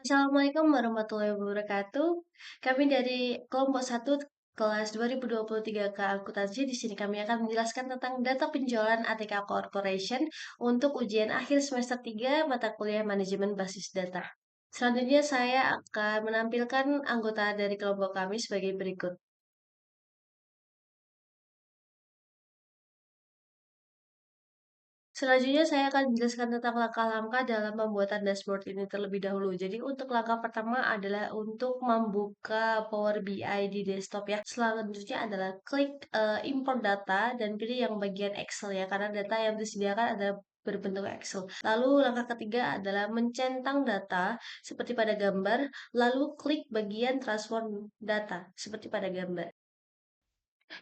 Assalamualaikum warahmatullahi wabarakatuh. Kami dari kelompok 1 kelas 2023 ke akuntansi. Di sini kami akan menjelaskan tentang data penjualan ATK Corporation untuk ujian akhir semester 3 mata kuliah manajemen basis data. Selanjutnya saya akan menampilkan anggota dari kelompok kami sebagai berikut. Selanjutnya saya akan menjelaskan tentang langkah-langkah dalam pembuatan dashboard ini terlebih dahulu. Jadi untuk langkah pertama adalah untuk membuka Power BI di desktop ya. Selanjutnya adalah klik import data dan pilih yang bagian Excel ya, karena data yang disediakan adalah berbentuk Excel. Lalu langkah ketiga adalah mencentang data seperti pada gambar, lalu klik bagian transform data seperti pada gambar.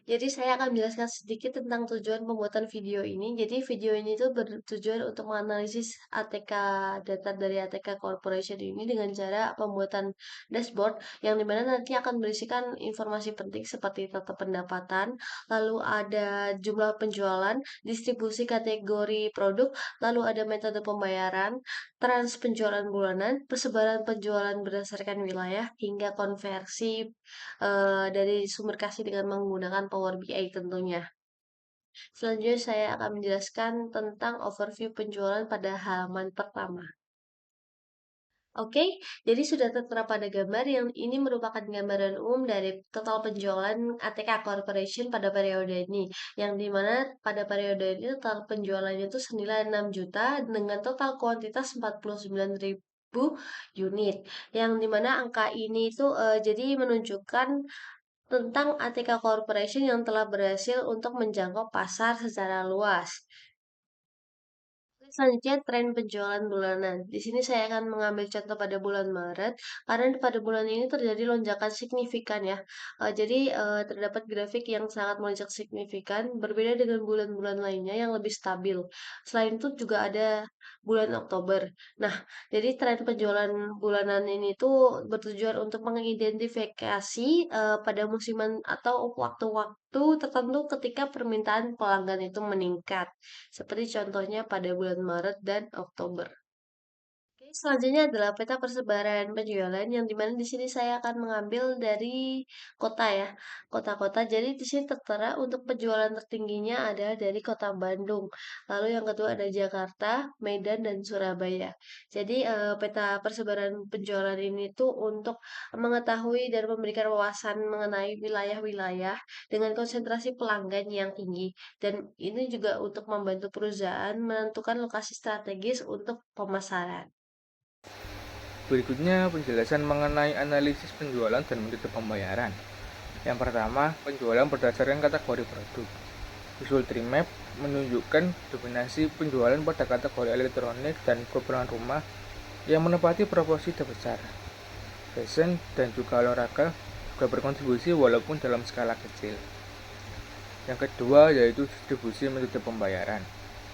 Jadi saya akan menjelaskan sedikit tentang tujuan pembuatan video ini. Jadi video ini tuh bertujuan untuk menganalisis ATK data dari ATK Corporation ini dengan cara pembuatan dashboard yang dimana nanti akan berisikan informasi penting seperti total pendapatan, lalu ada jumlah penjualan, distribusi kategori produk, lalu ada metode pembayaran, trans penjualan bulanan, persebaran penjualan berdasarkan wilayah, hingga konversi dari sumber kasih dengan menggunakan Power BI tentunya. Selanjutnya saya akan menjelaskan tentang overview penjualan pada halaman pertama. Oke, jadi sudah tertera pada gambar yang ini merupakan gambaran umum dari total penjualan ATK Corporation pada periode ini. Yang dimana pada periode ini total penjualannya itu senilai 6 juta dengan total kuantitas 49.000 unit. Yang dimana angka ini itu jadi menunjukkan tentang ATK Corporation yang telah berhasil untuk menjangkau pasar secara luas. Selanjutnya tren penjualan bulanan. Di sini saya akan mengambil contoh pada bulan Maret, karena pada bulan ini terjadi lonjakan signifikan ya. Jadi terdapat grafik yang sangat melonjak signifikan, berbeda dengan bulan-bulan lainnya yang lebih stabil. Selain itu juga ada bulan Oktober. Nah, jadi tren penjualan bulanan ini tuh bertujuan untuk mengidentifikasi pada musiman atau waktu-waktu tertentu ketika permintaan pelanggan itu meningkat. Seperti contohnya pada bulan Maret dan Oktober. Oke, selanjutnya adalah peta persebaran penjualan yang dimana di sini saya akan mengambil dari kota ya, kota-kota. Jadi di sini tertera untuk penjualan tertingginya ada dari kota Bandung. Lalu yang kedua ada Jakarta, Medan, dan Surabaya. Jadi peta persebaran penjualan ini tuh untuk mengetahui dan memberikan wawasan mengenai wilayah-wilayah dengan konsentrasi pelanggan yang tinggi. Dan ini juga untuk membantu perusahaan menentukan lokasi strategis untuk pemasaran. Berikutnya penjelasan mengenai analisis penjualan dan metode pembayaran. Yang pertama, penjualan berdasarkan kategori produk. Visual Tree Map menunjukkan dominasi penjualan pada kategori elektronik dan keperluan rumah yang menempati proporsi terbesar. Fashion dan juga olahraga juga berkontribusi walaupun dalam skala kecil. Yang kedua yaitu distribusi metode pembayaran.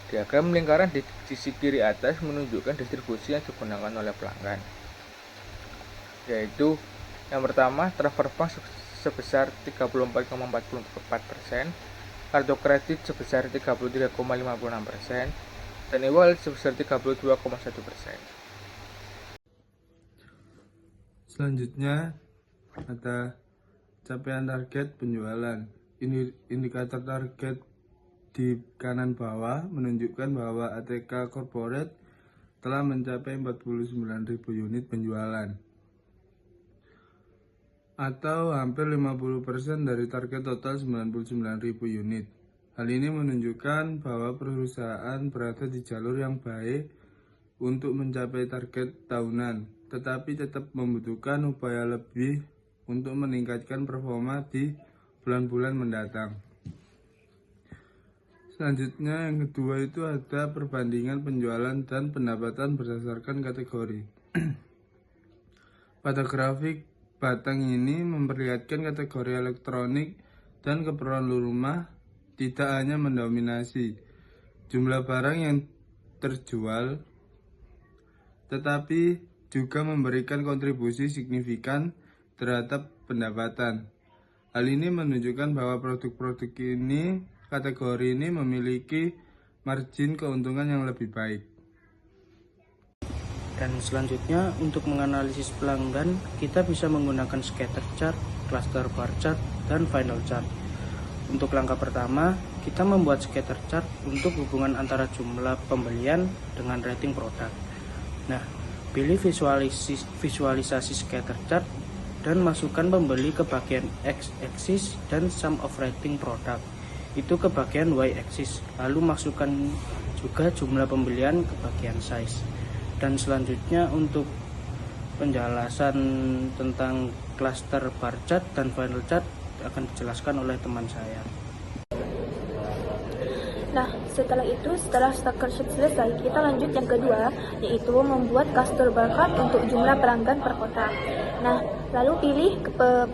Diagram lingkaran di sisi kiri atas menunjukkan distribusi yang digunakan oleh pelanggan, yaitu yang pertama transfer bank sebesar 34,44%, kartu kredit sebesar 33,56%, dan e-wallet sebesar 32,1%. Selanjutnya ada capaian target penjualan. Indikator target di kanan bawah menunjukkan bahwa ATK Corporate telah mencapai 49.000 unit penjualan atau hampir 50% dari target total 99.000 unit. Hal ini menunjukkan bahwa perusahaan berada di jalur yang baik untuk mencapai target tahunan, tetapi tetap membutuhkan upaya lebih untuk meningkatkan performa di bulan-bulan mendatang. Selanjutnya yang kedua itu ada perbandingan penjualan dan pendapatan berdasarkan kategori. Pada grafik batang ini memperlihatkan kategori elektronik dan keperluan rumah tidak hanya mendominasi jumlah barang yang terjual, tetapi juga memberikan kontribusi signifikan terhadap pendapatan. Hal ini menunjukkan bahwa produk-produk ini, kategori ini memiliki margin keuntungan yang lebih baik. Dan selanjutnya untuk menganalisis pelanggan, kita bisa menggunakan scatter chart, cluster bar chart, dan final chart. Untuk langkah pertama, kita membuat scatter chart untuk hubungan antara jumlah pembelian dengan rating produk. Nah, pilih visualisasi scatter chart dan masukkan pembeli ke bagian X-axis dan sum of rating produk itu ke bagian Y-axis. Lalu masukkan juga jumlah pembelian ke bagian size. Dan selanjutnya untuk penjelasan tentang cluster bar chart dan final chart akan dijelaskan oleh teman saya. Nah, setelah structure sheet selesai, kita lanjut yang kedua, yaitu membuat cluster bar chart untuk jumlah pelanggan per kota. Nah, lalu pilih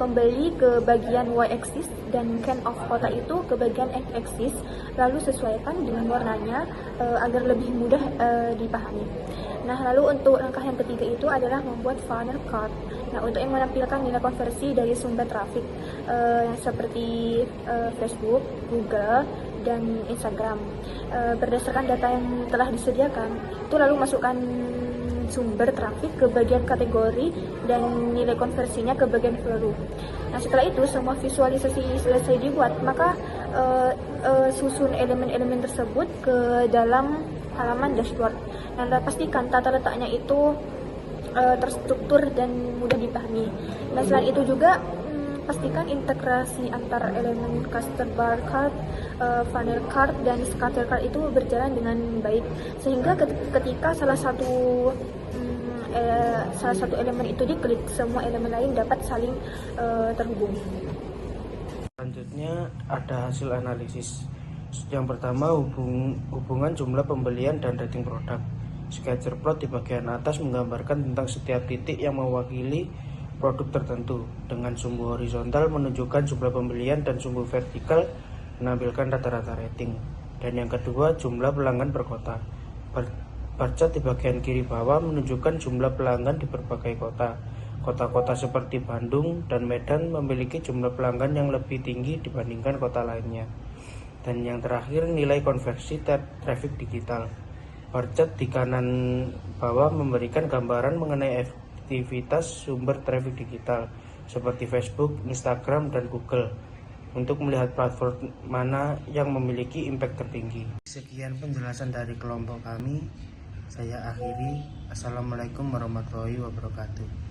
pembeli ke bagian Y-axis dan count of kota itu ke bagian X-axis, lalu sesuaikan dengan warnanya agar lebih mudah dipahami. Nah, lalu untuk langkah yang ketiga itu adalah membuat funnel chart. Nah, untuk yang menampilkan nilai konversi dari sumber traffic seperti Facebook, Google, dan Instagram. Berdasarkan data yang telah disediakan, itu lalu masukkan sumber traffic ke bagian kategori dan nilai konversinya ke bagian value. Nah, setelah itu semua visualisasi selesai dibuat, maka susun elemen-elemen tersebut ke dalam halaman dashboard. Dan pastikan tata letaknya itu terstruktur dan mudah dipahami. Nah, selain itu juga pastikan integrasi antar elemen cluster bar chart, funnel chart, dan scatter chart itu berjalan dengan baik, sehingga ketika salah satu elemen itu diklik, semua elemen lain dapat saling terhubung. Selanjutnya ada hasil analisis. Yang pertama, hubungan jumlah pembelian dan rating produk. Scatter plot di bagian atas menggambarkan tentang setiap titik yang mewakili produk tertentu. Dengan sumbu horizontal menunjukkan jumlah pembelian dan sumbu vertikal menampilkan rata-rata rating. Dan yang kedua, jumlah pelanggan per kota. Bar chart di bagian kiri bawah menunjukkan jumlah pelanggan di berbagai kota. Kota-kota seperti Bandung dan Medan memiliki jumlah pelanggan yang lebih tinggi dibandingkan kota lainnya. Dan yang terakhir, nilai konversi traffic digital. Bar chart di kanan bawah memberikan gambaran mengenai aktivitas sumber traffic digital seperti Facebook, Instagram, dan Google untuk melihat platform mana yang memiliki impact tertinggi. Sekian penjelasan dari kelompok kami. Saya akhiri. Assalamualaikum warahmatullahi wabarakatuh.